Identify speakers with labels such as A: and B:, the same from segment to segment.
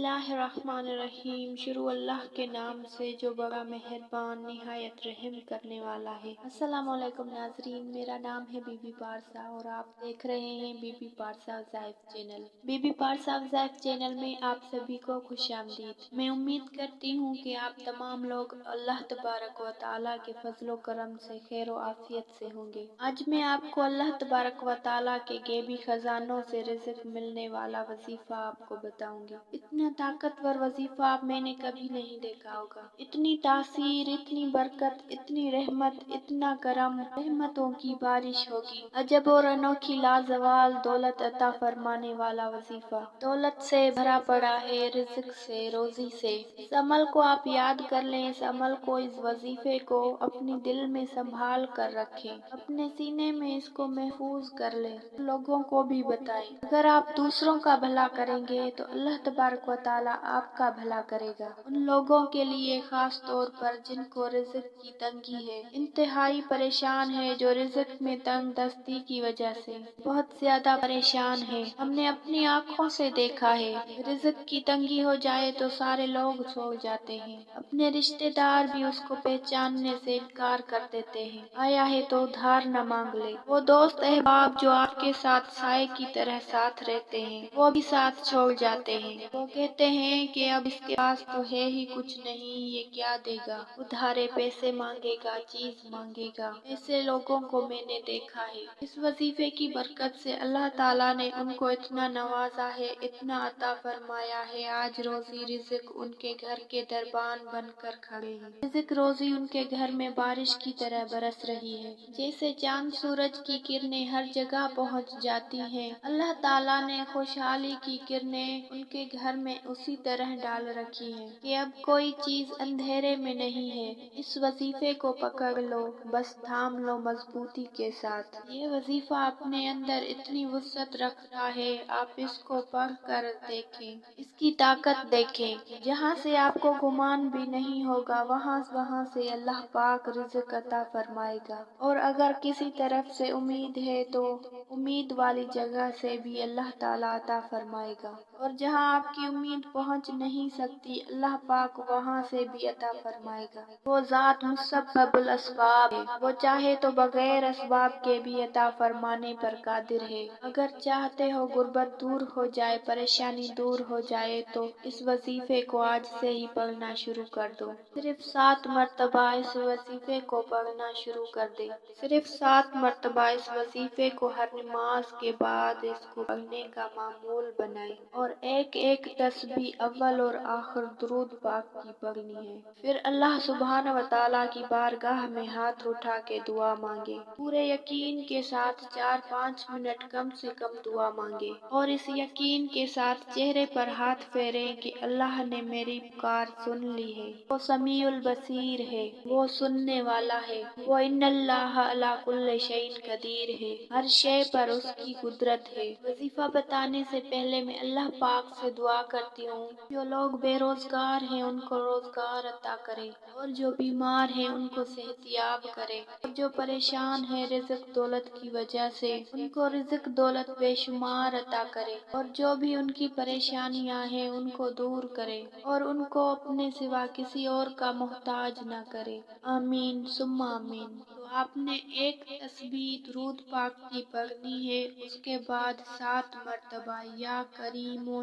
A: बिस्मिल्लाहिर्रहमानिर्रहीम। शुरू अल्लाह के नाम से जो बड़ा मेहरबान निहायत रहम करने वाला है। अस्सलाम वालेकुम नाजरीन, मेरा नाम है बीबी पारसा और आप देख रहे हैं बीबी पारसा ज़ाइफ चैनल। बीबी पारसा ज़ाइफ चैनल में आप सभी को खुशामदीद। मैं उम्मीद करती हूँ कि आप तमाम लोग अल्लाह तबारक व तआला के फजलो करम से खैर व आफियत से होंगे। आज मैं आपको अल्लाह तबारक व तआला के गैबी खजानों से रिज़्क मिलने वाला वजीफा आपको बताऊंगी। इतना ताकतवर वजीफा आप मैंने कभी नहीं देखा होगा। इतनी तासीर, इतनी बरकत, इतनी रहमत, इतना करम, रहमतों की बारिश होगी। अजब और अनोखी लाजवाल दौलत अता फरमाने वाला वजीफा। दौलत से भरा पड़ा है, रिज़्क से, रोजी से। इस अमल को आप याद कर लें, इस अमल को, इस वजीफे को अपने दिल में संभाल कर रखें, अपने सीने में इसको महफूज कर लें, लोगों को भी बताएं। अगर आप दूसरों का भला करेंगे तो अल्लाह तबारक व तआला आपका भला करेगा। उन लोगों के लिए खास तौर पर जिनको रिज़्क की तंगी है, इंतहाई परेशान है, जो रिज़्क में तंग दस्ती की वजह से बहुत ज्यादा परेशान है। हमने अपनी आँखों से देखा है, रिज़्क की तंगी हो जाए तो सारे लोग छोड़ जाते हैं, अपने रिश्तेदार भी उसको पहचानने से इनकार कर देते हैं। आया है तो उधार न मांग ले। वो दोस्त अहबाब जो आपके साथ साए की तरह साथ रहते हैं, वो भी साथ छोड़ जाते हैं। वो कहते हैं कि अब इसके पास तो है ही कुछ नहीं, ये क्या देगा, उधारे पैसे मांगेगा, चीज मांगेगा। ऐसे लोगों को मैंने देखा है। इस वजीफे की बरकत से अल्लाह ताला ने उनको इतना नवाजा है, इतना अता फरमाया है। आज रोजी रिज़्क उनके घर के दरबान बनकर खड़े हैं। रिज़्क रोजी उनके घर में बारिश की तरह बरस रही है। जैसे चांद सूरज की किरणें हर जगह पहुंच जाती हैं, अल्लाह ताला ने खुशहाली की किरणें उनके घर में उसी तरह डाल रखी है कि अब कोई चीज अंधेरे में नहीं है। इस वजीफे को पकड़ लो, बस थाम लो मजबूती के साथ। ये वजीफा अपने अंदर इतनी वुसअत रखता है, आप इसको पढ़ कर देखें, इसकी ताकत देखें। जहाँ से आपको गुमान भी नहीं होगा, वहाँ से अल्लाह पाक रिज़्क अता फरमाएगा। और अगर किसी तरफ से उम्मीद है तो उम्मीद वाली जगह से भी अल्लाह ताला अता फरमाएगा। और जहाँ आपकी उम्मीद पहुँच नहीं सकती, अल्लाह पाक वहाँ से भी अता फरमाएगा। वो ज़ात मुसब्बिबुल अस्बाब है, वो चाहे तो बगैर असबाब के भी अता फरमाने पर कादिर है। अगर चाहते हो गुर्बत दूर हो जाए, परेशानी दूर हो जाए, तो इस वजीफे को आज से ही पढ़ना शुरू कर दो। सिर्फ 7 मरतबा इस वजीफे को पढ़ना शुरू कर दे। सिर्फ 7 मरतबा इस वजीफे को हर नमाज के बाद इसको पढ़ने का मामूल बनाए। और एक एक तस्बीह अव्वल और आखिर दुरूद पाक की पढ़नी है। फिर अल्लाह सुब्हान व तआला की बारगाह में हाथ उठा के दुआ मांगे। पूरे यकीन के साथ 4-5 मिनट कम से कम दुआ मांगे और इस यकीन के साथ चेहरे पर हाथ फेरें कि अल्लाह ने मेरी पुकार सुन ली है। वो समीउल बसीर है, वो सुनने वाला है। वो इन्नल्लाह अला कुल्लि शैइन कदीर है, हर शय पर उसकी कुदरत है। वजीफा बताने से पहले मैं अल्लाह पाक से दुआ करती हूँ, जो लोग बेरोजगार हैं उनको रोजगार अता करे, और जो बीमार हैं उनको सेहतियाब करे, और जो परेशान हैं रिज़्क दौलत की वजह से उनको रिज़्क दौलत बेशुमार अता करे, और जो भी उनकी परेशानियां हैं उनको दूर करे, और उनको अपने सिवा किसी और का मोहताज न करे। आमीन सुम्मा आमीन। तो आपने एक तस्बीह दुरूद पाक की पढ़नी है, उसके बाद 7 मरतबा या करीमो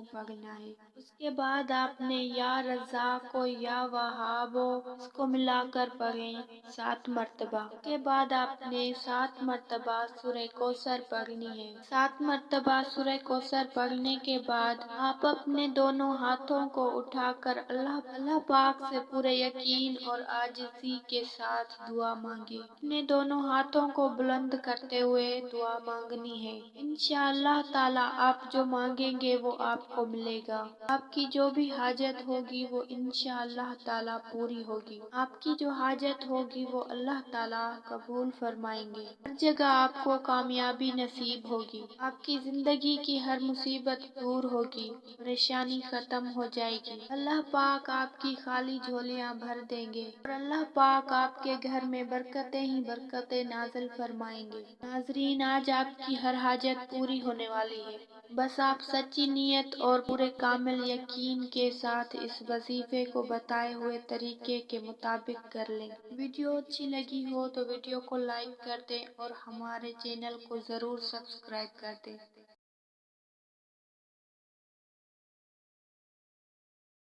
A: पढ़ना है। उसके बाद आपने या रज़्ज़ाको या वहाबो इसको मिलाकर पढ़ें 7 मरतबा। उसके बाद आपने 7 मरतबा सूरह कौसर पढ़नी है। 7 मरतबा सूरह कौसर पढ़ने के बाद आप अपने दोनों हाथों को उठाकर अल्लाह पाक से पूरे यकीन और आजिज़ी के साथ दुआ मांगे। अपने दोनों हाथों को बुलंद करते हुए दुआ मांगनी है। इंशाअल्लाह ताला आप जो मांगेंगे वो आपको मिलेगा। آپ کی جو بھی حاجت ہوگی وہ انشاءاللہ تعالی پوری ہوگی۔ آپ کی جو حاجت ہوگی وہ اللہ تعالی قبول فرمائیں گے۔ ہر جگہ آپ کو کامیابی نصیب ہوگی۔ آپ کی زندگی کی ہر مصیبت دور ہوگی، پریشانی ختم ہو جائے گی۔ اللہ پاک آپ کی خالی جھولیاں بھر دیں گے اور اللہ پاک آپ کے گھر میں برکتیں ہی برکتیں نازل فرمائیں گے۔ ناظرین، آج آپ کی ہر حاجت پوری ہونے والی ہے، بس آپ سچی نیت اور پورے کامل یقین کے ساتھ اس وظیفے کو بتائے ہوئے طریقے کے مطابق کر لیں۔ ویڈیو اچھی لگی ہو تو ویڈیو کو لائک کر دیں اور ہمارے چینل کو ضرور سبسکرائب کر دیں۔